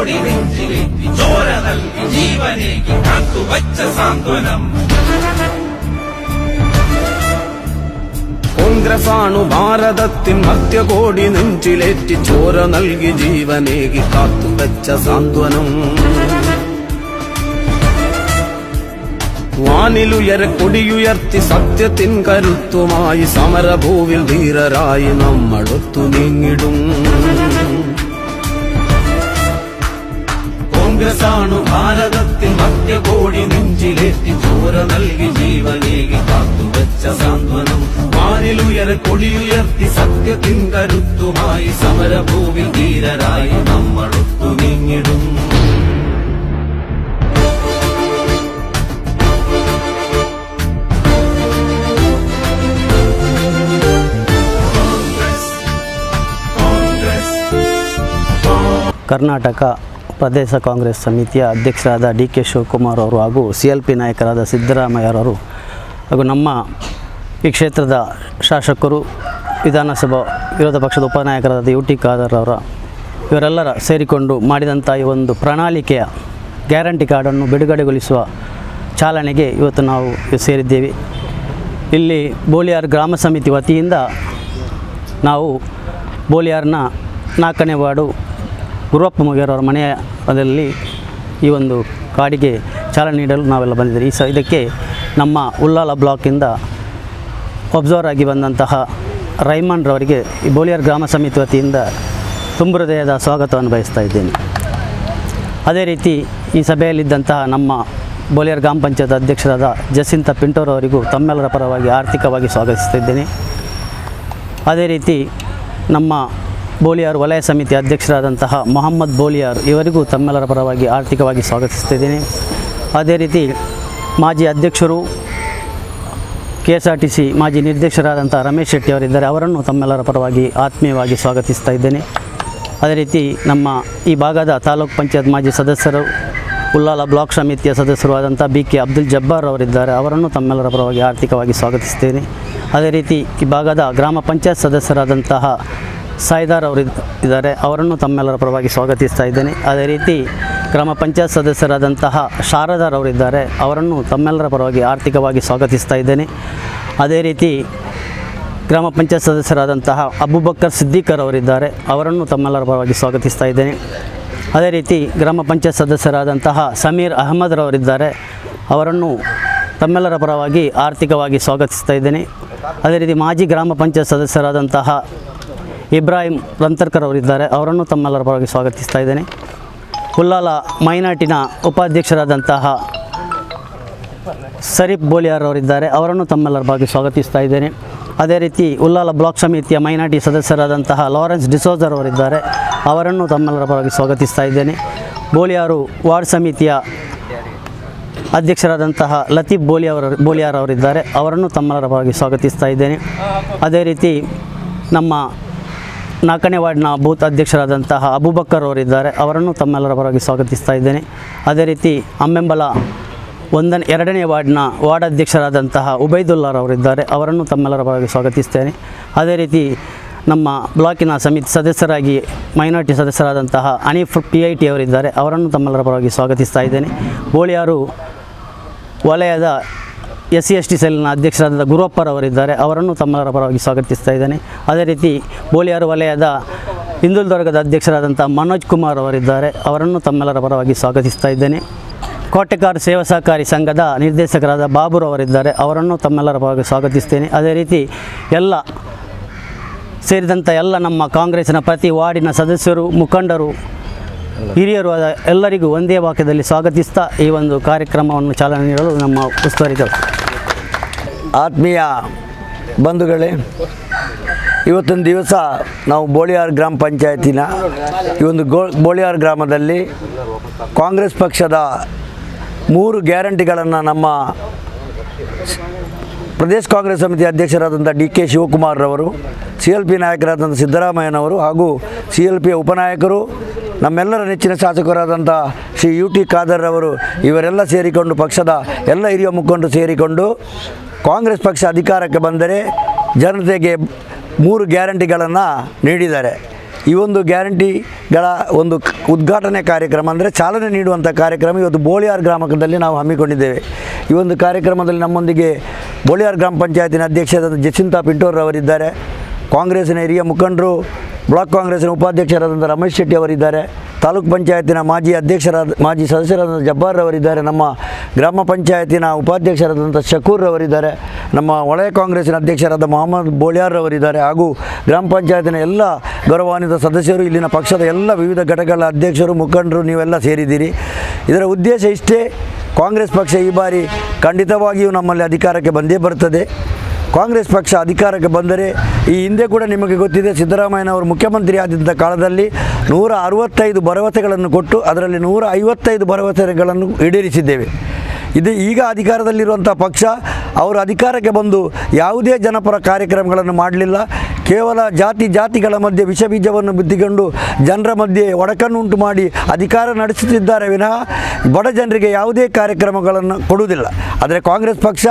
ಕೋಡಿ നെഞ്ചിലേറ്റി ചോര നൽകി ജീവനേകി കാത്തുവച്ച സാന്ത്വനം കോൺഗ്രസാണു ഭാരതത്തിൻ മധ്യകോടി നെഞ്ചിലേറ്റി ചോര നൽകി ജീവനേകി കാത്തുവച്ച സാന്ത്വനം വാനിലുയര കൊടിയുയർത്തി സത്യത്തിൻ കരുത്തുമായി സമരഭൂവിൽ ധീരരായി നമ്മളൊത്തു നീങ്ങിടും കോൺഗ്രസാണു ഭാരതത്തിൻ മധ്യകോടി നെഞ്ചിലേറ്റി ചോര നൽകി ജീവനേകി കാത്തുവച്ച സാന്ത്വനം വാനിലുയര കൊടിയുയർത്തി സത്യത്തിൻ കരുത്തുമായി സമരഭൂവിൽ ധീരരായി നമ്മളൊത്തു നീങ്ങിടും ಕರ್ನಾಟಕ ಪ್ರದೇಶ ಕಾಂಗ್ರೆಸ್ ಸಮಿತಿಯ ಅಧ್ಯಕ್ಷರಾದ DK ಶಿವಕುಮಾರ್ ಅವರು ಹಾಗೂ CLP ನಾಯಕರಾದ ಸಿದ್ದರಾಮಯ್ಯರವರು ಹಾಗೂ ನಮ್ಮ ಈ ಕ್ಷೇತ್ರದ ಶಾಸಕರು ವಿಧಾನಸಭಾ ವಿರೋಧ ಪಕ್ಷದ ಉಪನಾಯಕರಾದ UT ಖಾದರ್ ಅವರ ಇವರೆಲ್ಲರ ಸೇರಿಕೊಂಡು ಮಾಡಿದಂಥ ಈ ಒಂದು ಪ್ರಣಾಳಿಕೆಯ ಗ್ಯಾರಂಟಿ ಕಾರ್ಡನ್ನು ಬಿಡುಗಡೆಗೊಳಿಸುವ ಚಾಲನೆಗೆ ಇವತ್ತು ನಾವು ಸೇರಿದ್ದೇವೆ. ಇಲ್ಲಿ ಬೋಳಿಯಾರ್ ಗ್ರಾಮ ಸಮಿತಿ ವತಿಯಿಂದ ನಾವು ಬೋಳಿಯಾರ್ನ 4ನೇ ವಾರ್ಡು ಗುರುವಪ್ಪ ಮೊಗೇರವರ ಮನೆಯಲ್ಲಿ ಈ ಒಂದು ಕಾಡಿಗೆ ಚಾಲನೆ ನೀಡಲು ನಾವೆಲ್ಲ ಬಂದಿದ್ದೀವಿ. ಇದಕ್ಕೆ ನಮ್ಮ ಉಳ್ಳಾಲ ಬ್ಲಾಕಿಂದ ಒಬ್ಸರ್ವರ್ ಆಗಿ ಬಂದಂತಹ ರೈಮಂಡ್ ರವರಿಗೆ ಈ ಬೋಳಿಯಾರ್ ಗ್ರಾಮ ಸಮಿತಿ ವತಿಯಿಂದ ತುಂಬ ಹೃದಯದ ಸ್ವಾಗತವನ್ನು ಬಯಸ್ತಾ ಇದ್ದೇನೆ. ಅದೇ ರೀತಿ ಈ ಸಭೆಯಲ್ಲಿದ್ದಂತಹ ನಮ್ಮ ಬೋಳಿಯಾರ್ ಗ್ರಾಮ ಪಂಚಾಯತ್ ಅಧ್ಯಕ್ಷರಾದ ಜಸಿಂತಾ ಪಿಂಟೋರವರಿಗೂ ತಮ್ಮೆಲ್ಲರ ಪರವಾಗಿ ಆರ್ಥಿಕವಾಗಿ ಸ್ವಾಗತಿಸ್ತಿದ್ದೇನೆ. ಅದೇ ರೀತಿ ನಮ್ಮ ಬೋಳಿಯಾರ್ ವಲಯ ಸಮಿತಿ ಅಧ್ಯಕ್ಷರಾದಂತಹ ಮೊಹಮ್ಮದ್ ಬೋಳಿಯಾರ್ ಇವರಿಗೂ ತಮ್ಮೆಲ್ಲರ ಪರವಾಗಿ ಆರ್ಥಿಕವಾಗಿ ಸ್ವಾಗತಿಸ್ತಿದ್ದೇನೆ. ಅದೇ ರೀತಿ ಮಾಜಿ ಅಧ್ಯಕ್ಷರು KSRTC ಮಾಜಿ ನಿರ್ದೇಶಕರಾದಂಥ ರಮೇಶ್ ಶೆಟ್ಟಿ ಅವರಿದ್ದಾರೆ, ಅವರನ್ನು ತಮ್ಮೆಲ್ಲರ ಪರವಾಗಿ ಆತ್ಮೀಯವಾಗಿ ಸ್ವಾಗತಿಸ್ತಾ ಇದ್ದೇನೆ. ಅದೇ ರೀತಿ ನಮ್ಮ ಈ ಭಾಗದ ತಾಲೂಕು ಪಂಚಾಯತ್ ಮಾಜಿ ಸದಸ್ಯರು ಉಳ್ಳಾಲ ಬ್ಲಾಕ್ ಸಮಿತಿಯ ಸದಸ್ಯರು ಆದಂಥ BK ಅಬ್ದುಲ್ ಜಬ್ಬಾರ್ ಅವರಿದ್ದಾರೆ, ಅವರನ್ನು ತಮ್ಮೆಲ್ಲರ ಪರವಾಗಿ ಆರ್ಥಿಕವಾಗಿ ಸ್ವಾಗತಿಸ್ತೇನೆ. ಅದೇ ರೀತಿ ಈ ಭಾಗದ ಗ್ರಾಮ ಪಂಚಾಯತ್ ಸದಸ್ಯರಾದಂತಹ ಸಾಯ್ದಾರ್ ಅವರು ಇದ್ದಾರೆ, ಅವರನ್ನು ತಮ್ಮೆಲ್ಲರ ಪರವಾಗಿ ಸ್ವಾಗತಿಸ್ತಾ ಇದ್ದೇನೆ. ಅದೇ ರೀತಿ ಗ್ರಾಮ ಪಂಚಾಯತ್ ಸದಸ್ಯರಾದಂತಹ ಶಾರದಾರ್ ಅವರಿದ್ದಾರೆ, ಅವರನ್ನು ತಮ್ಮೆಲ್ಲರ ಪರವಾಗಿ ಆರ್ಥಿಕವಾಗಿ ಸ್ವಾಗತಿಸ್ತಾ ಇದ್ದೇನೆ. ಅದೇ ರೀತಿ ಗ್ರಾಮ ಪಂಚಾಯತ್ ಸದಸ್ಯರಾದಂತಹ ಅಬೂಬಕ್ಕರ್ ಸಿದ್ದಿಕರ್ ಅವರಿದ್ದಾರೆ, ಅವರನ್ನು ತಮ್ಮೆಲ್ಲರ ಪರವಾಗಿ ಸ್ವಾಗತಿಸ್ತಾ ಇದ್ದೇನೆ. ಅದೇ ರೀತಿ ಗ್ರಾಮ ಪಂಚಾಯತ್ ಸದಸ್ಯರಾದಂತಹ ಸಮೀರ್ ಅಹಮದ್ ರವರಿದ್ದಾರೆ, ಅವರನ್ನು ತಮ್ಮೆಲ್ಲರ ಪರವಾಗಿ ಆರ್ಥಿಕವಾಗಿ ಸ್ವಾಗತಿಸ್ತಾ ಇದ್ದೇನೆ. ಅದೇ ರೀತಿ ಮಾಜಿ ಗ್ರಾಮ ಪಂಚಾಯತ್ ಸದಸ್ಯರಾದಂತಹ ಇಬ್ರಾಹಿಂ ರಂತರ್ಕರ್ ಅವರಿದ್ದಾರೆ, ಅವರನ್ನು ತಮ್ಮೆಲ್ಲರ ಪರವಾಗಿ ಸ್ವಾಗತಿಸ್ತಾ ಇದ್ದೇನೆ. ಉಳ್ಳಾಲ ಮೈನಾಟಿನ ಉಪಾಧ್ಯಕ್ಷರಾದಂತಹ ಶರೀಫ್ ಬೋಳಿಯಾರ್ ಅವರಿದ್ದಾರೆ, ಅವರನ್ನು ತಮ್ಮೆಲ್ಲರ ಪರವಾಗಿ ಸ್ವಾಗತಿಸ್ತಾ ಇದ್ದೇನೆ. ಅದೇ ರೀತಿ ಉಳ್ಳಾಲ ಬ್ಲಾಕ್ ಸಮಿತಿಯ ಮೈನಾರಿಟಿ ಸದಸ್ಯರಾದಂತಹ ಲಾರೆನ್ಸ್ ಡಿಸೋಜರ್ ಅವರಿದ್ದಾರೆ, ಅವರನ್ನು ತಮ್ಮೆಲ್ಲರ ಪರವಾಗಿ ಸ್ವಾಗತಿಸ್ತಾ ಇದ್ದೇನೆ. ಬೋಳಿಯಾರು ವಾರ್ಡ್ ಸಮಿತಿಯ ಅಧ್ಯಕ್ಷರಾದಂತಹ ಲತೀಫ್ ಬೋಳಿಯಾರ್ ಅವರಿದ್ದಾರೆ, ಅವರನ್ನು ತಮ್ಮೆಲ್ಲರ ಪರವಾಗಿ ಸ್ವಾಗತಿಸ್ತಾ ಇದ್ದೇನೆ. ಅದೇ ರೀತಿ ನಮ್ಮ 4ನೇ ವಾರ್ಡ್ನ ಬೂತ್ ಅಧ್ಯಕ್ಷರಾದಂತಹ ಅಬೂಬಕ್ಕರ್ ಅವರಿದ್ದಾರೆ, ಅವರನ್ನು ತಮ್ಮೆಲ್ಲರ ಪರವಾಗಿ ಸ್ವಾಗತಿಸ್ತಾ ಇದ್ದೇನೆ. ಅದೇ ರೀತಿ ಅಂಬೆಂಬಲ 2ನೇ ವಾರ್ಡ್ನ ವಾರ್ಡ್ ಅಧ್ಯಕ್ಷರಾದಂತಹ ಉಬೈದುಲ್ಲಾರ್ ಅವರಿದ್ದಾರೆ, ಅವರನ್ನು ತಮ್ಮೆಲ್ಲರ ಪರವಾಗಿ ಸ್ವಾಗತಿಸ್ತೇನೆ. ಅದೇ ರೀತಿ ನಮ್ಮ ಬ್ಲಾಕಿನ ಸಮಿತಿ ಸದಸ್ಯರಾಗಿ ಮೈನಾರಿಟಿ ಸದಸ್ಯರಾದಂತಹ ಹನೀಫ್ PIT ಅವರಿದ್ದಾರೆ, ಅವರನ್ನು ತಮ್ಮೆಲ್ಲರ ಪರವಾಗಿ ಸ್ವಾಗತಿಸ್ತಾ ಇದ್ದೇನೆ. ಬೋಳಿಯಾರು ವಲಯದ SC/ST ಸೆಲ್ನ ಅಧ್ಯಕ್ಷರಾದ ಗುರುವಪ್ಪರವರಿದ್ದಾರೆ, ಅವರನ್ನು ತಮ್ಮೆಲ್ಲರ ಪರವಾಗಿ ಸ್ವಾಗತಿಸ್ತಾ ಇದ್ದೇನೆ. ಅದೇ ರೀತಿ ಬೋಳಿಯಾರು ವಲಯದ ಹಿಂದುಳಿದ ಅಧ್ಯಕ್ಷರಾದಂಥ ಮನೋಜ್ ಕುಮಾರ್ ಅವರಿದ್ದಾರೆ, ಅವರನ್ನು ತಮ್ಮೆಲ್ಲರ ಪರವಾಗಿ ಸ್ವಾಗತಿಸ್ತಾ ಇದ್ದೇನೆ. ಕೋಟೆಕಾರ್ ಸೇವಾ ಸಹಕಾರಿ ಸಂಘದ ನಿರ್ದೇಶಕರಾದ ಬಾಬುರವರಿದ್ದಾರೆ, ಅವರನ್ನು ತಮ್ಮೆಲ್ಲರ ಪರವಾಗಿ ಸ್ವಾಗತಿಸ್ತೇನೆ. ಅದೇ ರೀತಿ ಎಲ್ಲ ಸೇರಿದಂಥ ಎಲ್ಲ ನಮ್ಮ ಕಾಂಗ್ರೆಸ್ಸಿನ ಪ್ರತಿ ವಾರ್ಡಿನ ಸದಸ್ಯರು, ಮುಖಂಡರು, ಹಿರಿಯರು ಎಲ್ಲರಿಗೂ ಒಂದೇ ವಾಕ್ಯದಲ್ಲಿ ಸ್ವಾಗತಿಸ್ತಾ ಈ ಒಂದು ಕಾರ್ಯಕ್ರಮವನ್ನು ಚಾಲನೆ ನೀಡಲು ನಮ್ಮ ಉಸ್ತುವಾರಿಗಳು. ಆತ್ಮೀಯ ಬಂಧುಗಳೇ, ಇವತ್ತೊಂದು ದಿವಸ ನಾವು ಬೋಳಿಯಾರ್ ಗ್ರಾಮ ಪಂಚಾಯತಿನ ಈ ಒಂದು ಬೋಳಿಯಾರ್ ಗ್ರಾಮದಲ್ಲಿ ಕಾಂಗ್ರೆಸ್ ಪಕ್ಷದ 3 ಗ್ಯಾರಂಟಿಗಳನ್ನು ನಮ್ಮ ಪ್ರದೇಶ ಕಾಂಗ್ರೆಸ್ ಸಮಿತಿ ಅಧ್ಯಕ್ಷರಾದಂಥ DK ಶಿವಕುಮಾರ್ ರವರು, CLP ನಾಯಕರಾದಂಥ ಸಿದ್ದರಾಮಯ್ಯನವರು ಹಾಗೂ CLP ಉಪನಾಯಕರು, ನಮ್ಮೆಲ್ಲರ ನೆಚ್ಚಿನ ಶಾಸಕರಾದಂಥ ಶ್ರೀ UT ಖಾದರ್ ಅವರು ಇವರೆಲ್ಲ ಸೇರಿಕೊಂಡು ಪಕ್ಷದ ಎಲ್ಲ ಹಿರಿಯ ಮುಖಂಡರು ಸೇರಿಕೊಂಡು ಕಾಂಗ್ರೆಸ್ ಪಕ್ಷ ಅಧಿಕಾರಕ್ಕೆ ಬಂದರೆ ಜನತೆಗೆ 3 ಗ್ಯಾರಂಟಿಗಳನ್ನು ನೀಡಿದ್ದಾರೆ. ಈ ಒಂದು ಗ್ಯಾರಂಟಿಗಳ ಒಂದು ಉದ್ಘಾಟನೆ ಕಾರ್ಯಕ್ರಮ ಅಂದರೆ ಚಾಲನೆ ನೀಡುವಂಥ ಕಾರ್ಯಕ್ರಮ ಇವತ್ತು ಬೋಳಿಯಾರ್ ಗ್ರಾಮದಲ್ಲಿ ನಾವು ಹಮ್ಮಿಕೊಂಡಿದ್ದೇವೆ. ಈ ಒಂದು ಕಾರ್ಯಕ್ರಮದಲ್ಲಿ ನಮ್ಮೊಂದಿಗೆ ಬೋಳಿಯಾರ್ ಗ್ರಾಮ ಪಂಚಾಯತಿನ ಅಧ್ಯಕ್ಷರಾದ ಜಸಿಂತಾ ಪಿಂಟೋರ್ರವರಿದ್ದಾರೆ, ಕಾಂಗ್ರೆಸ್ಸಿನ ಹಿರಿಯ ಮುಖಂಡರು, ಬ್ಲಾಕ್ ಕಾಂಗ್ರೆಸ್ಸಿನ ಉಪಾಧ್ಯಕ್ಷರಾದಂಥ ರಮೇಶ್ ಶೆಟ್ಟಿ ಅವರಿದ್ದಾರೆ, ತಾಲೂಕು ಪಂಚಾಯತಿನ ಮಾಜಿ ಸದಸ್ಯರಾದಂಥ ಜಬ್ಬಾರ್ ಅವರಿದ್ದಾರೆ, ನಮ್ಮ ಗ್ರಾಮ ಪಂಚಾಯತಿನ ಉಪಾಧ್ಯಕ್ಷರಾದಂಥ ಶಕೂರ್ ಅವರಿದ್ದಾರೆ, ನಮ್ಮ ವಲಯ ಕಾಂಗ್ರೆಸ್ಸಿನ ಅಧ್ಯಕ್ಷರಾದ ಮೊಹಮ್ಮದ್ ಬೋಳಿಯಾರ್ ಅವರಿದ್ದಾರೆ, ಹಾಗೂ ಗ್ರಾಮ ಪಂಚಾಯತಿನ ಎಲ್ಲ ಗೌರವಾನ್ವಿತ ಸದಸ್ಯರು, ಇಲ್ಲಿನ ಪಕ್ಷದ ಎಲ್ಲ ವಿವಿಧ ಘಟಕಗಳ ಅಧ್ಯಕ್ಷರು, ಮುಖಂಡರು ನೀವೆಲ್ಲ ಸೇರಿದ್ದೀರಿ. ಇದರ ಉದ್ದೇಶ ಇಷ್ಟೇ, ಕಾಂಗ್ರೆಸ್ ಪಕ್ಷ ಈ ಬಾರಿ ಖಂಡಿತವಾಗಿಯೂ ನಮ್ಮಲ್ಲಿ ಅಧಿಕಾರಕ್ಕೆ ಬಂದೇ ಬರ್ತದೆ. ಕಾಂಗ್ರೆಸ್ ಪಕ್ಷ ಅಧಿಕಾರಕ್ಕೆ ಬಂದರೆ ಈ ಹಿಂದೆ ಕೂಡ ನಿಮಗೆ ಗೊತ್ತಿದೆ, ಸಿದ್ದರಾಮಯ್ಯನವರು ಮುಖ್ಯಮಂತ್ರಿ ಆದಂಥ ಕಾಲದಲ್ಲಿ 165 ಭರವಸೆಗಳನ್ನು ಕೊಟ್ಟು ಅದರಲ್ಲಿ 155 ಭರವಸೆಗಳನ್ನು ಈಡೇರಿಸಿದ್ದೇವೆ. ಇದು ಈಗ ಅಧಿಕಾರದಲ್ಲಿರುವಂಥ ಪಕ್ಷ ಅವರು ಅಧಿಕಾರಕ್ಕೆ ಬಂದು ಯಾವುದೇ ಜನಪರ ಕಾರ್ಯಕ್ರಮಗಳನ್ನು ಮಾಡಲಿಲ್ಲ. ಕೇವಲ ಜಾತಿಗಳ ಮಧ್ಯೆ ವಿಷ ಬೀಜವನ್ನು ಬಿತ್ತಿಕೊಂಡು ಜನರ ಮಧ್ಯೆ ಒಡಕನ್ನುಂಟು ಮಾಡಿ ಅಧಿಕಾರ ನಡೆಸುತ್ತಿದ್ದಾರೆ ವಿನಃ ಬಡ ಜನರಿಗೆ ಯಾವುದೇ ಕಾರ್ಯಕ್ರಮಗಳನ್ನು ಕೊಡುವುದಿಲ್ಲ. ಆದರೆ ಕಾಂಗ್ರೆಸ್ ಪಕ್ಷ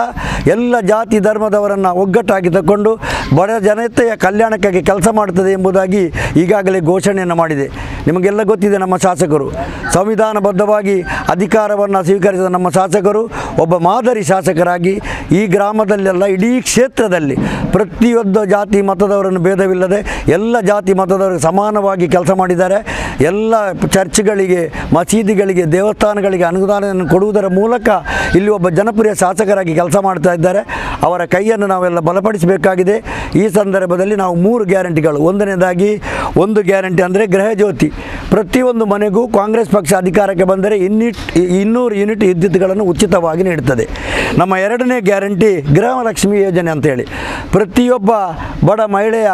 ಎಲ್ಲ ಜಾತಿ ಧರ್ಮದವರನ್ನು ಒಗ್ಗಟ್ಟಾಗಿ ತಗೊಂಡು ಬಡ ಜನತೆಯ ಕಲ್ಯಾಣಕ್ಕಾಗಿ ಕೆಲಸ ಮಾಡುತ್ತದೆ ಎಂಬುದಾಗಿ ಈಗಾಗಲೇ ಘೋಷಣೆಯನ್ನು ಮಾಡಿದೆ. ನಿಮಗೆಲ್ಲ ಗೊತ್ತಿದೆ, ನಮ್ಮ ಶಾಸಕರು ಸಂವಿಧಾನಬದ್ಧವಾಗಿ ಅಧಿಕಾರವನ್ನು ಸ್ವೀಕರಿಸಿದ ನಮ್ಮ ಶಾಸಕರು ಒಬ್ಬ ಮಾದರಿ ಶಾಸಕರಾಗಿ ಈ ಗ್ರಾಮದಲ್ಲೆಲ್ಲ ಇಡೀ ಕ್ಷೇತ್ರದಲ್ಲಿ ಪ್ರತಿಯೊಂದು ಜಾತಿ ಮತದವರನ್ನು ಭೇದವಿಲ್ಲದೆ ಎಲ್ಲ ಜಾತಿ ಮತದವರಿಗೆ ಸಮಾನವಾಗಿ ಕೆಲಸ ಮಾಡಿದ್ದಾರೆ. ಎಲ್ಲ ಚರ್ಚ್ಗಳಿಗೆ, ಮಸೀದಿಗಳಿಗೆ, ದೇವಸ್ಥಾನಗಳಿಗೆ ಅನುದಾನವನ್ನು ಕೊಡುವುದರ ಮೂಲಕ ಇಲ್ಲಿ ಒಬ್ಬ ಜನಪ್ರಿಯ ಶಾಸಕರಾಗಿ ಕೆಲಸ ಮಾಡ್ತಾ ಇದ್ದಾರೆ. ಅವರ ಕೈಯನ್ನು ನಾವೆಲ್ಲ ಬಲಪಡಿಸಬೇಕಾಗಿದೆ. ಈ ಸಂದರ್ಭದಲ್ಲಿ ನಾವು 3 ಗ್ಯಾರಂಟಿಗಳು, ಒಂದನೇದಾಗಿ ಒಂದು ಗ್ಯಾರಂಟಿ ಅಂದರೆ ಗೃಹಜ್ಯೋತಿ, ಪ್ರತಿಯೊಂದು ಮನೆಗೂ ಕಾಂಗ್ರೆಸ್ ಪಕ್ಷ ಅಧಿಕಾರಕ್ಕೆ ಬಂದರೆ 200 ಯೂನಿಟ್ ವಿದ್ಯುತ್ಗಳನ್ನು ಉಚಿತವಾಗಿ ನೀಡುತ್ತದೆ. ನಮ್ಮ 2ನೇ ಗ್ಯಾರಂಟಿ ಗೃಹಲಕ್ಷ್ಮಿ ಯೋಜನೆ ಅಂತೇಳಿ, ಪ್ರತಿಯೊಬ್ಬ ಬಡ ಮಹಿಳೆಯ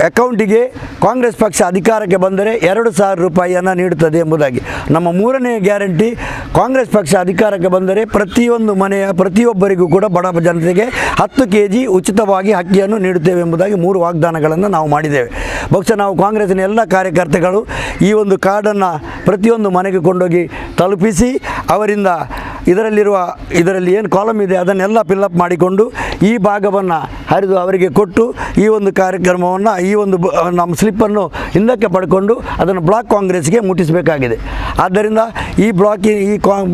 ಅಕೌಂಟಿಗೆ ಕಾಂಗ್ರೆಸ್ ಪಕ್ಷ ಅಧಿಕಾರಕ್ಕೆ ಬಂದರೆ 2,000 ರೂಪಾಯಿಯನ್ನು ನೀಡುತ್ತದೆ ಎಂಬುದಾಗಿ. ನಮ್ಮ 3ನೇ ಗ್ಯಾರಂಟಿ, ಕಾಂಗ್ರೆಸ್ ಪಕ್ಷ ಅಧಿಕಾರಕ್ಕೆ ಬಂದರೆ ಪ್ರತಿಯೊಂದು ಮನೆಯ ಪ್ರತಿಯೊಬ್ಬರಿಗೂ ಕೂಡ ಬಡ ಜನತೆಗೆ 10 kg ಉಚಿತವಾಗಿ ಅಕ್ಕಿಯನ್ನು ನೀಡುತ್ತೇವೆ ಎಂಬುದಾಗಿ 3 ವಾಗ್ದಾನಗಳನ್ನು ನಾವು ಮಾಡಿದ್ದೇವೆ. ಬಹುಶಃ ನಾವು ಕಾಂಗ್ರೆಸ್ಸಿನ ಎಲ್ಲ ಕಾರ್ಯಕರ್ತಗಳು ಈ ಒಂದು ಕಾರ್ಡನ್ನು ಪ್ರತಿಯೊಂದು ಮನೆಗೆ ಕೊಂಡೋಗಿ ತಲುಪಿಸಿ ಅವರಿಂದ ಇದರಲ್ಲಿ ಏನು ಕಾಲಮ್ ಇದೆ ಅದನ್ನೆಲ್ಲ ಫಿಲ್ಲಪ್ ಮಾಡಿಕೊಂಡು ಈ ಭಾಗವನ್ನು ಹರಿದು ಅವರಿಗೆ ಕೊಟ್ಟು ಈ ಒಂದು ಕಾರ್ಯಕ್ರಮವನ್ನು ಈ ಒಂದು ನಮ್ಮ ಸ್ಲಿಪ್ಪನ್ನು ಹಿಂದಕ್ಕೆ ಪಡ್ಕೊಂಡು ಅದನ್ನು ಬ್ಲಾಕ್ ಕಾಂಗ್ರೆಸ್ಗೆ ಮುಟ್ಟಿಸಬೇಕಾಗಿದೆ. ಆದ್ದರಿಂದ ಈ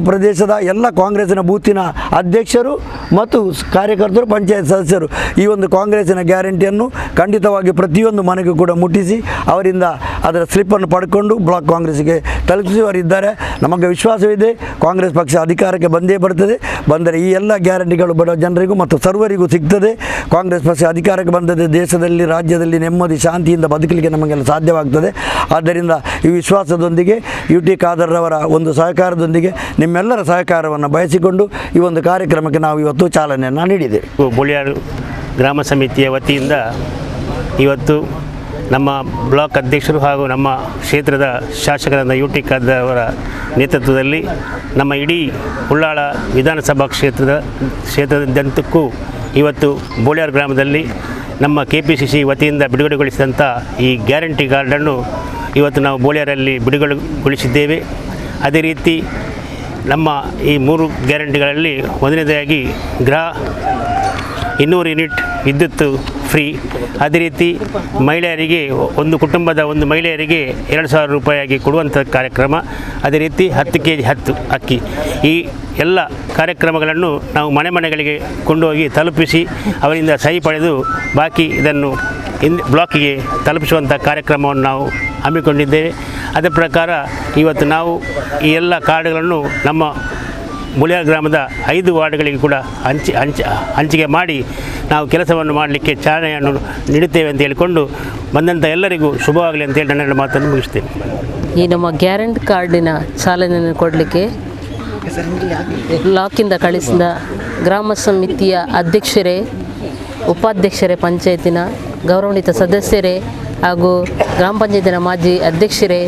ಪ್ರದೇಶದ ಎಲ್ಲ ಕಾಂಗ್ರೆಸ್ಸಿನ ಬೂತಿನ ಅಧ್ಯಕ್ಷರು ಮತ್ತು ಕಾರ್ಯಕರ್ತರು, ಪಂಚಾಯತ್ ಸದಸ್ಯರು ಈ ಒಂದು ಕಾಂಗ್ರೆಸ್ಸಿನ ಗ್ಯಾರಂಟಿಯನ್ನು ಖಂಡಿತವಾಗಿ ಪ್ರತಿಯೊಂದು ಮನೆಗೂ ಕೂಡ ಮುಟ್ಟಿಸಿ ಅವರಿಂದ ಅದರ ಸ್ಲಿಪ್ಪನ್ನು ಪಡ್ಕೊಂಡು ಬ್ಲಾಕ್ ಕಾಂಗ್ರೆಸ್ಗೆ ತಲುಪಿಸುವವರಿದ್ದಾರೆ. ನಮಗೆ ವಿಶ್ವಾಸವಿದೆ, ಕಾಂಗ್ರೆಸ್ ಪಕ್ಷ ಅಧಿಕಾರಕ್ಕೆ ಬಂದೇ ಬರ್ತದೆ. ಬಂದರೆ ಈ ಎಲ್ಲ ಗ್ಯಾರಂಟಿಗಳು ಬಡ ಜನರಿಗೂ ಮತ್ತು ಸರ್ವರಿಗೂ ಸಿಗ್ತದೆ. ಕಾಂಗ್ರೆಸ್ ಪಕ್ಷ ಅಧಿಕಾರಕ್ಕೆ ಬಂದದೆ ದೇಶದಲ್ಲಿ, ರಾಜ್ಯದಲ್ಲಿ ನೆಮ್ಮದಿ ಶಾಂತಿಯಿಂದ ಬದುಕಲಿಕ್ಕೆ ನಮಗೆಲ್ಲ ಸಾಧ್ಯವಾಗ್ತದೆ. ಆದ್ದರಿಂದ ಈ ವಿಶ್ವಾಸದೊಂದಿಗೆ UT ಖಾದರ್ರವರ ಒಂದು ಸಹಕಾರದೊಂದಿಗೆ ನಿಮ್ಮೆಲ್ಲರ ಸಹಕಾರವನ್ನು ಬಯಸಿಕೊಂಡು ಈ ಒಂದು ಕಾರ್ಯಕ್ರಮಕ್ಕೆ ನಾವು ಇವತ್ತು ಚಾಲನೆಯನ್ನು ನೀಡಿದ್ದೇವೆ. ಬೋಳಿಯಾರ್ ಗ್ರಾಮ ಸಮಿತಿಯ ವತಿಯಿಂದ ಇವತ್ತು ನಮ್ಮ ಬ್ಲಾಕ್ ಅಧ್ಯಕ್ಷರು ಹಾಗೂ ನಮ್ಮ ಕ್ಷೇತ್ರದ ಶಾಸಕರಾದ UT ಖಾದರ್ ಅವರ ನೇತೃತ್ವದಲ್ಲಿ ನಮ್ಮ ಇಡೀ ಉಳ್ಳಾಳ ವಿಧಾನಸಭಾ ಕ್ಷೇತ್ರದಾದ್ಯಂತಕ್ಕೂ ಇವತ್ತು ಬೋಳಿಯಾರ್ ಗ್ರಾಮದಲ್ಲಿ ನಮ್ಮ KPCC ವತಿಯಿಂದ ಬಿಡುಗಡೆಗೊಳಿಸಿದಂಥ ಈ ಗ್ಯಾರಂಟಿ ಕಾರ್ಡನ್ನು ಇವತ್ತು ನಾವು ಬೋಳಿಯಾರಲ್ಲಿ ಬಿಡುಗಡೆಗೊಳಿಸಿದ್ದೇವೆ. ಅದೇ ರೀತಿ ನಮ್ಮ ಈ 3 ಗ್ಯಾರಂಟಿಗಳಲ್ಲಿ ಒಂದನೇದಾಗಿ 200 ಯೂನಿಟ್ ವಿದ್ಯುತ್ ಫ್ರೀ, ಅದೇ ರೀತಿ ಮಹಿಳೆಯರಿಗೆ ಒಂದು ಕುಟುಂಬದ ಒಂದು ಮಹಿಳೆಯರಿಗೆ 2,000 ರೂಪಾಯಿಯಾಗಿ ಕೊಡುವಂಥ ಕಾರ್ಯಕ್ರಮ, ಅದೇ ರೀತಿ 10 kg ಅಕ್ಕಿ, ಈ ಎಲ್ಲ ಕಾರ್ಯಕ್ರಮಗಳನ್ನು ನಾವು ಮನೆಗಳಿಗೆ ಕೊಂಡೋಗಿ ತಲುಪಿಸಿ ಅವರಿಂದ ಸಹಿ ಪಡೆದು ಬಾಕಿ ಇದನ್ನು ಬ್ಲಾಕಿಗೆ ತಲುಪಿಸುವಂಥ ಕಾರ್ಯಕ್ರಮವನ್ನು ನಾವು ಹಮ್ಮಿಕೊಂಡಿದ್ದೇವೆ. ಅದರ ಪ್ರಕಾರ ಇವತ್ತು ನಾವು ಈ ಎಲ್ಲ ಕಾರ್ಡ್ಗಳನ್ನು ನಮ್ಮ ಬೋಳಿಯಾರ್ ಗ್ರಾಮದ 5 ವಾರ್ಡ್ಗಳಿಗೆ ಕೂಡ ಹಂಚಿಕೆ ಮಾಡಿ ನಾವು ಕೆಲಸವನ್ನು ಮಾಡಲಿಕ್ಕೆ ಚಾಲನೆಯನ್ನು ನೀಡುತ್ತೇವೆ ಅಂತ ಹೇಳಿಕೊಂಡು ಬಂದಂಥ ಎಲ್ಲರಿಗೂ ಶುಭವಾಗಲಿ ಅಂತೇಳಿ ನನ್ನ ಮಾತನ್ನು ಮುಗಿಸ್ತೇನೆ. ಈ ನಮ್ಮ ಗ್ಯಾರಂಟಿ ಕಾರ್ಡಿನ ಚಾಲನೆಯನ್ನು ಕೊಡಲಿಕ್ಕೆ ಬ್ಲಾಕಿಂದ ಕಳಿಸಿದ ಗ್ರಾಮ ಸಮಿತಿಯ ಅಧ್ಯಕ್ಷರೇ, ಉಪಾಧ್ಯಕ್ಷರೇ, ಪಂಚಾಯತಿನ ಗೌರವಾನ್ವಿತ ಸದಸ್ಯರೇ ಹಾಗೂ ಗ್ರಾಮ ಪಂಚಾಯತಿನ ಮಾಜಿ ಅಧ್ಯಕ್ಷರೇ,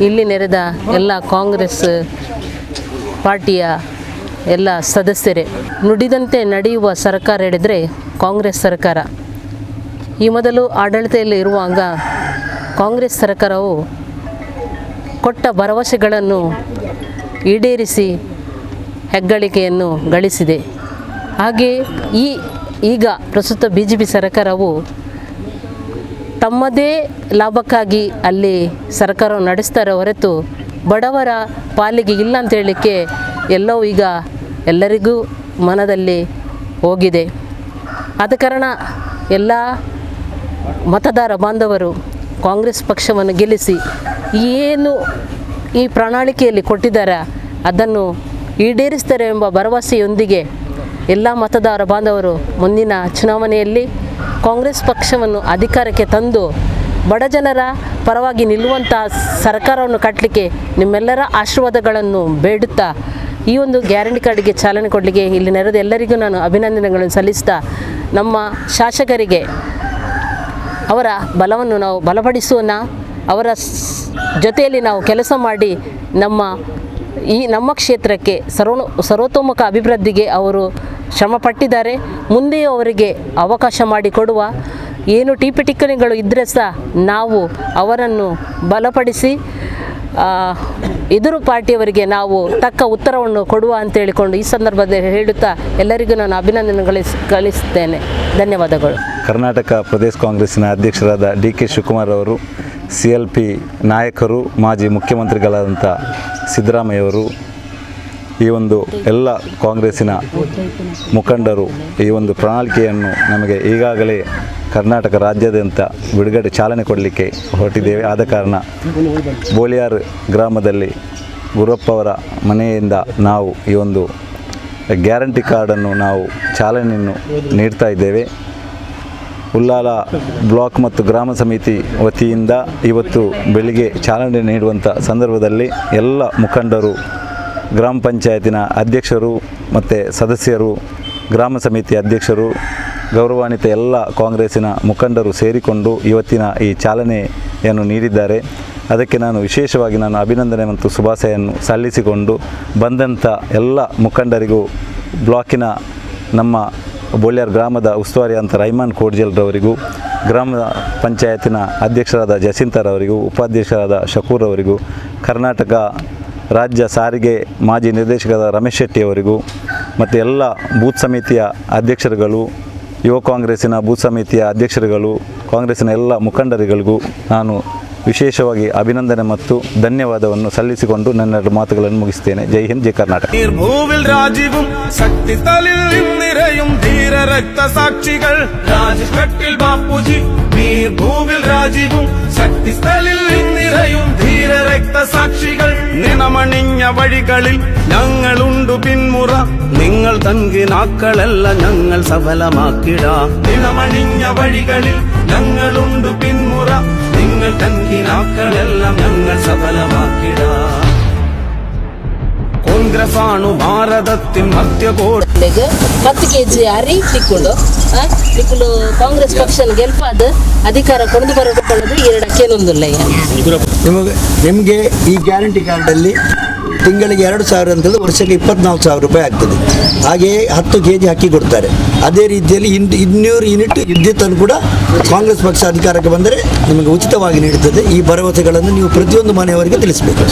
ಇಲ್ಲಿ ನೆರೆದ ಎಲ್ಲ ಕಾಂಗ್ರೆಸ್ ಪಾರ್ಟಿಯ ಎಲ್ಲ ಸದಸ್ಯರೇ, ನುಡಿದಂತೆ ನಡೆಯುವ ಸರ್ಕಾರ ಹೇಳಿದರೆ ಕಾಂಗ್ರೆಸ್ ಸರ್ಕಾರ. ಈ ಮೊದಲು ಆಡಳಿತದಲ್ಲಿ ಇರುವಾಗ ಕಾಂಗ್ರೆಸ್ ಸರ್ಕಾರವು ಕೊಟ್ಟ ಭರವಸೆಗಳನ್ನು ಈಡೇರಿಸಿ ಹೆಗ್ಗಳಿಕೆಯನ್ನು ಗಳಿಸಿದೆ. ಹಾಗೆ ಈಗ ಪ್ರಸ್ತುತ BJP ಸರ್ಕಾರವು ತಮ್ಮದೇ ಲಾಭಕ್ಕಾಗಿ ಅಲ್ಲಿ ಸರ್ಕಾರವನ್ನು ನಡೆಸ್ತಾರೆ ಹೊರತು ಬಡವರ ಪಾಲಿಗೆ ಇಲ್ಲ ಅಂತ ಹೇಳಲಿಕ್ಕೆ ಎಲ್ಲವೂ ಈಗ ಎಲ್ಲರಿಗೂ ಮನದಲ್ಲಿ ಹೋಗಿದೆ. ಆದ ಕಾರಣ ಎಲ್ಲ ಮತದಾರ ಬಾಂಧವರು ಕಾಂಗ್ರೆಸ್ ಪಕ್ಷವನ್ನು ಗೆಲ್ಲಿಸಿ ಏನು ಈ ಪ್ರಣಾಳಿಕೆಯಲ್ಲಿ ಕೊಟ್ಟಿದ್ದಾರೆ ಅದನ್ನು ಈಡೇರಿಸ್ತಾರೆ ಎಂಬ ಭರವಸೆಯೊಂದಿಗೆ ಎಲ್ಲ ಮತದಾರ ಬಾಂಧವರು ಮುಂದಿನ ಚುನಾವಣೆಯಲ್ಲಿ ಕಾಂಗ್ರೆಸ್ ಪಕ್ಷವನ್ನು ಅಧಿಕಾರಕ್ಕೆ ತಂದು ಬಡ ಜನರ ಪರವಾಗಿ ನಿಲ್ಲುವಂಥ ಸರ್ಕಾರವನ್ನು ಕಟ್ಟಲಿಕ್ಕೆ ನಿಮ್ಮೆಲ್ಲರ ಆಶೀರ್ವಾದಗಳನ್ನು ಬೇಡುತ್ತಾ ಈ ಒಂದು ಗ್ಯಾರಂಟಿ ಕಾರ್ಡಿಗೆ ಚಾಲನೆ ಕೊಡಲಿಕ್ಕೆ ಇಲ್ಲಿ ನೆರೆದ ಎಲ್ಲರಿಗೂ ನಾನು ಅಭಿನಂದನೆಗಳನ್ನು ಸಲ್ಲಿಸ್ತಾ ನಮ್ಮ ಶಾಸಕರಿಗೆ ಅವರ ಬಲವನ್ನು ನಾವು ಬಲಪಡಿಸೋಣ, ಅವರ ಜೊತೆಯಲ್ಲಿ ನಾವು ಕೆಲಸ ಮಾಡಿ ನಮ್ಮ ಕ್ಷೇತ್ರಕ್ಕೆ ಸರ್ವತೋಮುಖ ಅಭಿವೃದ್ಧಿಗೆ ಅವರು ಶ್ರಮಪಟ್ಟಿದ್ದಾರೆ. ಮುಂದೆಯೂ ಅವರಿಗೆ ಅವಕಾಶ ಮಾಡಿಕೊಡುವ ಏನು ಟಿಪ್ಪಣಿಗಳು ಇದ್ದರೆ ಸಹ ನಾವು ಅವರನ್ನು ಬಲಪಡಿಸಿ ಎದುರು ಪಾರ್ಟಿಯವರಿಗೆ ನಾವು ತಕ್ಕ ಉತ್ತರವನ್ನು ಕೊಡುವ ಅಂತ ಹೇಳಿಕೊಂಡು ಈ ಸಂದರ್ಭದಲ್ಲಿ ಹೇಳುತ್ತಾ ಎಲ್ಲರಿಗೂ ನಾನು ಅಭಿನಂದನೆಗಳು ಕಳಿಸುತ್ತೇನೆ. ಧನ್ಯವಾದಗಳು. ಕರ್ನಾಟಕ ಪ್ರದೇಶ ಕಾಂಗ್ರೆಸ್ಸಿನ ಅಧ್ಯಕ್ಷರಾದ DK ಶಿವಕುಮಾರ್ ಅವರು, CLP ನಾಯಕರು, ಮಾಜಿ ಮುಖ್ಯಮಂತ್ರಿಗಳಾದಂಥ ಸಿದ್ದರಾಮಯ್ಯವರು, ಈ ಒಂದು ಎಲ್ಲ ಕಾಂಗ್ರೆಸ್ಸಿನ ಮುಖಂಡರು ಈ ಒಂದು ಪ್ರಣಾಳಿಕೆಯನ್ನು ನಮಗೆ ಈಗಾಗಲೇ ಕರ್ನಾಟಕ ರಾಜ್ಯಾದ್ಯಂತ ಬಿಡುಗಡೆ ಚಾಲನೆ ಕೊಡಲಿಕ್ಕೆ ಹೊರಟಿದ್ದೇವೆ. ಆದ ಕಾರಣ ಬೋಳಿಯಾರ್ ಗ್ರಾಮದಲ್ಲಿ ಗುರಪ್ಪ ಅವರ ಮನೆಯಿಂದ ನಾವು ಈ ಒಂದು ಗ್ಯಾರಂಟಿ ಕಾರ್ಡನ್ನು ನಾವು ಚಾಲನೆಯನ್ನು ನೀಡ್ತಾ ಇದ್ದೇವೆ. ಉಳ್ಳಾಲ ಬ್ಲಾಕ್ ಮತ್ತು ಗ್ರಾಮ ಸಮಿತಿ ವತಿಯಿಂದ ಇವತ್ತು ಬೆಳಿಗ್ಗೆ ಚಾಲನೆ ನೀಡುವಂಥ ಸಂದರ್ಭದಲ್ಲಿ ಎಲ್ಲ ಮುಖಂಡರು, ಗ್ರಾಮ ಪಂಚಾಯತಿನ ಅಧ್ಯಕ್ಷರು ಮತ್ತು ಸದಸ್ಯರು, ಗ್ರಾಮ ಸಮಿತಿ ಅಧ್ಯಕ್ಷರು, ಗೌರವಾನ್ವಿತ ಎಲ್ಲ ಕಾಂಗ್ರೆಸ್ಸಿನ ಮುಖಂಡರು ಸೇರಿಕೊಂಡು ಇವತ್ತಿನ ಈ ಚಾಲನೆಯನ್ನು ನೀಡಿದ್ದಾರೆ. ಅದಕ್ಕೆ ನಾನು ವಿಶೇಷವಾಗಿ ಅಭಿನಂದನೆ ಮತ್ತು ಶುಭಾಶಯನ್ನು ಸಲ್ಲಿಸಿಕೊಂಡು ಬಂದಂಥ ಎಲ್ಲ ಮುಖಂಡರಿಗೂ, ಬ್ಲಾಕಿನ ನಮ್ಮ ಬೋಳಿಯಾರ್ ಗ್ರಾಮದ ಉಸ್ತುವಾರಿ ಅಂತ ರೈಮಾನ್ ಕೋಡ್ಜಲ್ರವರಿಗೂ, ಗ್ರಾಮ ಪಂಚಾಯತಿನ ಅಧ್ಯಕ್ಷರಾದ ಜಸಿಂತರವರಿಗೂ, ಉಪಾಧ್ಯಕ್ಷರಾದ ಶಕೂರ್ ಅವರಿಗೂ, ಕರ್ನಾಟಕ ರಾಜ್ಯ ಸಾರಿಗೆ ಮಾಜಿ ನಿರ್ದೇಶಕರಾದ ರಮೇಶ್ ಶೆಟ್ಟಿಯವರಿಗೂ ಮತ್ತು ಎಲ್ಲ ಬೂತ್ ಸಮಿತಿಯ ಅಧ್ಯಕ್ಷರುಗಳು, ಯುವ ಕಾಂಗ್ರೆಸ್ಸಿನ ಬೂತ್ ಸಮಿತಿಯ ಅಧ್ಯಕ್ಷರುಗಳು, ಕಾಂಗ್ರೆಸ್ಸಿನ ಎಲ್ಲ ಮುಖಂಡರುಗಳಿಗೂ ನಾನು ವಿಶೇಷವಾಗಿ ಅಭಿನಂದನೆ ಮತ್ತು ಧನ್ಯವಾದವನ್ನು ಸಲ್ಲಿಸಿಕೊಂಡು ನನ್ನೆರಡು മാത്തുಗಳನ್ನು മുగిಸ್ತೇನೆ. ജയ് ഹിന്ദ്, ജയ് കർണാടക. നീർഭൂവിൽ രാജീവും ശക്തിസ്ഥലിൽ നിറയും ധീര രക്തസാക്ഷികൾ രാജ്ഘട്ടിൽ ബാപ്പുജി. നീർഭൂവിൽ രാജീവും ശക്തിസ്ഥലിൽ നിറയും ധീര രക്തസാക്ഷികൾ. നിണമണിഞ്ഞ വഴികളിൽ ഞങ്ങളുണ്ടു പിന്മുറ, നിങ്ങൾ തങ്കിനാക്കളല്ല ഞങ്ങൾ സഫലമാക്കിടാം. നിണമണിഞ്ഞ വഴികളിൽ ഞങ്ങളുണ്ടു പിന്മുറ, നിങ്ങൾ തങ്കിനാക്കളെല്ലാം ഞങ്ങൾ സഫലമാക്കിടാം. കോൺഗ്രസ് ആണു ഭാരതത്തിൻ മധ്യകോടി 10 kg ಅರಿ ತಿಕ್ಕುಲು ಕಾಂಗ್ರೆಸ್ ಪಕ್ಷನ ಗೆಲ್ಪಾದ ಅಧಿಕಾರ ಕೊಂಡು ಬರಕೊಳ್ಳೋದು 2 ಅಕ್ಕೇನೊಂದಿಲ್ಲ. ನಿಮಗೆ ಈ ಗ್ಯಾರಂಟಿ ಕಾರ್ಡಲ್ಲಿ ತಿಂಗಳಿಗೆ 2,000 ಅಂತಂದರೆ ವರ್ಷಕ್ಕೆ 24,000 ರೂಪಾಯಿ ಆಗ್ತದೆ. ಹಾಗೆಯೇ 10 kg ಅಕ್ಕಿ ಕೊಡ್ತಾರೆ. ಅದೇ ರೀತಿಯಲ್ಲಿ 200 ಯೂನಿಟ್ ವಿದ್ಯುತ್ತನ್ನು ಕೂಡ ಕಾಂಗ್ರೆಸ್ ಪಕ್ಷ ಅಧಿಕಾರಕ್ಕೆ ಬಂದರೆ ನಿಮಗೆ ಉಚಿತವಾಗಿ ನೀಡುತ್ತದೆ. ಈ ಭರವಸೆಗಳನ್ನು ನೀವು ಪ್ರತಿಯೊಂದು ಮನೆಯವರಿಗೆ ತಿಳಿಸಬೇಕು.